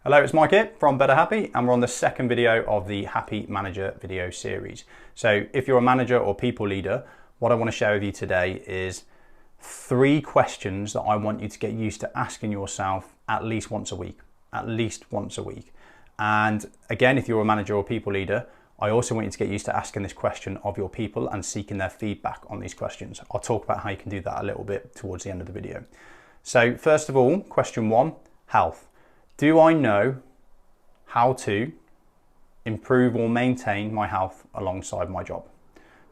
Hello, it's Mike here from Better Happy, and we're on the second video of the Happy Manager video series. So if you're a manager or people leader, what I want to share with you today is 3 questions that I want you to get used to asking yourself at least once a week. At least once a week. And again, if you're a manager or people leader, I also want you to get used to asking this question of your people and seeking their feedback on these questions. I'll talk about how you can do that a little bit towards the end of the video. So first of all, question 1, health. Do I know how to improve or maintain my health alongside my job?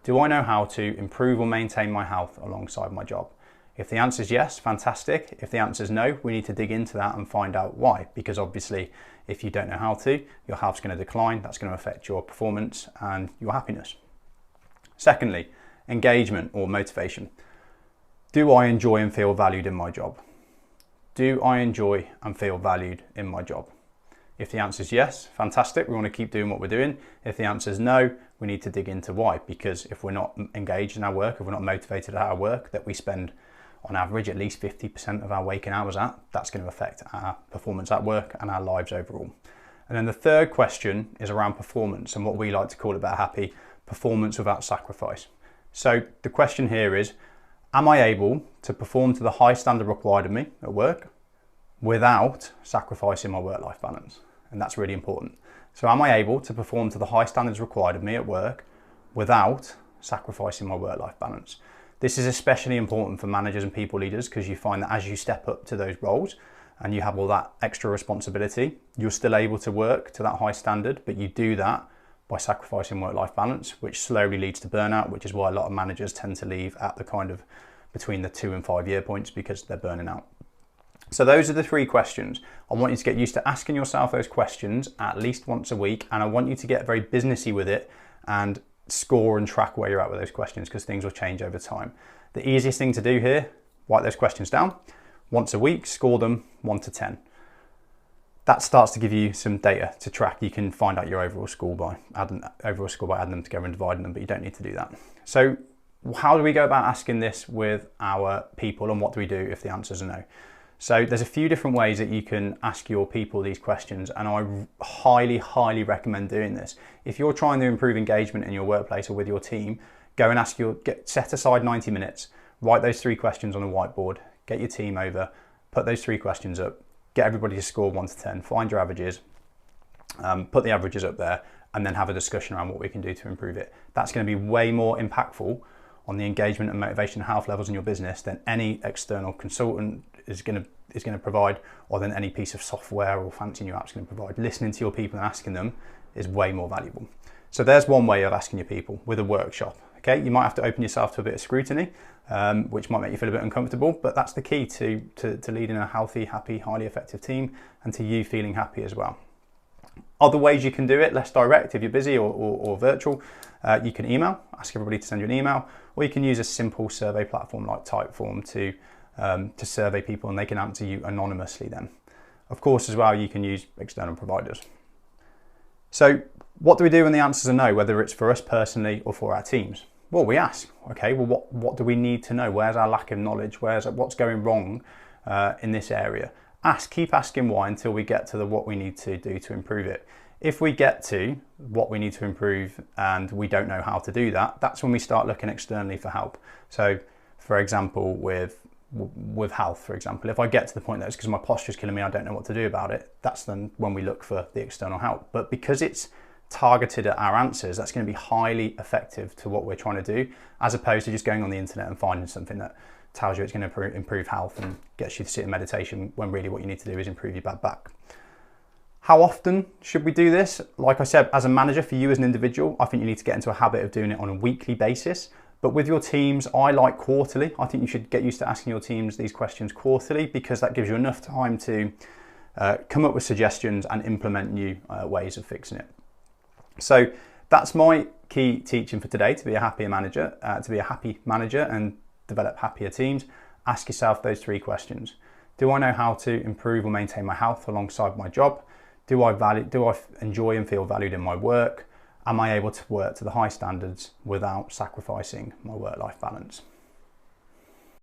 Do I know how to improve or maintain my health alongside my job? If the answer is yes, fantastic. If the answer is no, we need to dig into that and find out why. Because obviously, if you don't know how to, your health's going to decline. That's going to affect your performance and your happiness. Secondly, engagement or motivation. Do I enjoy and feel valued in my job? Do I enjoy and feel valued in my job? If the answer is yes, fantastic. We want to keep doing what we're doing. If the answer is no, we need to dig into why. Because if we're not engaged in our work, if we're not motivated at our work that we spend on average at least 50% of our waking hours at, that's going to affect our performance at work and our lives overall. And then the third question is around performance and what we like to call it Better Happy, performance without sacrifice. So the question here is, am I able to perform to the high standard required of me at work without sacrificing my work-life balance? And that's really important. So am I able to perform to the high standards required of me at work without sacrificing my work-life balance? This is especially important for managers and people leaders because you find that as you step up to those roles and you have all that extra responsibility, you're still able to work to that high standard, but you do that by sacrificing work-life balance, which slowly leads to burnout, which is why a lot of managers tend to leave at the kind of between the 2 and 5 year points because they're burning out. So those are the 3 questions. I want you to get used to asking yourself those questions at least once a week, and I want you to get very businessy with it and score and track where you're at with those questions because things will change over time. The easiest thing to do here, write those questions down once a week, score them 1 to 10. That starts to give you some data to track. You can find out your overall score by adding them together and dividing them, but you don't need to do that. So how do we go about asking this with our people, and what do we do if the answer is no? So there's a few different ways that you can ask your people these questions, and I highly recommend doing this. If you're trying to improve engagement in your workplace or with your team, go and set aside 90 minutes, write those 3 questions on a whiteboard, get your team over, put those 3 questions up, get everybody to score 1 to 10, find your averages, put the averages up there, and then have a discussion around what we can do to improve it. That's going to be way more impactful on the engagement and motivation and health levels in your business than any external consultant is going to provide, or than any piece of software or fancy new apps going to provide. Listening to your people and asking them is way more valuable. So there's one way of asking your people with a workshop. Okay, you might have to open yourself to a bit of scrutiny, which might make you feel a bit uncomfortable, but that's the key to leading a healthy, happy, highly effective team, and to you feeling happy as well. Other ways you can do it, less direct, if you're busy or virtual, you can email, ask everybody to send you an email, or you can use a simple survey platform like Typeform to survey people, and they can answer you anonymously then. Of course, as well, you can use external providers. So what do we do when the answers are no, whether it's for us personally or for our teams? Well, we ask, okay, well, what do we need to know? Where's our lack of knowledge? What's going wrong in this area? Keep asking why until we get to the what we need to do to improve it. If we get to what we need to improve and we don't know how to do that, that's when we start looking externally for help. So for example, with health, for example, if I get to the point that it's because my posture is killing me, I don't know what to do about it, that's then when we look for the external help. But because it's targeted at our answers, that's going to be highly effective to what we're trying to do, as opposed to just going on the internet and finding something that tells you it's going to improve health and gets you to sit in meditation when really what you need to do is improve your bad back. How often should we do this? Like I said, as a manager, for you as an individual, I think you need to get into a habit of doing it on a weekly basis. But with your teams, I like quarterly. I think you should get used to asking your teams these questions quarterly, because that gives you enough time to come up with suggestions and implement new ways of fixing it. So that's my key teaching for today: to be a happy manager and develop happier teams. Ask yourself those 3 questions. Do I know how to improve or maintain my health alongside my job? Do I enjoy and feel valued in my work? Am I able to work to the high standards without sacrificing my work-life balance?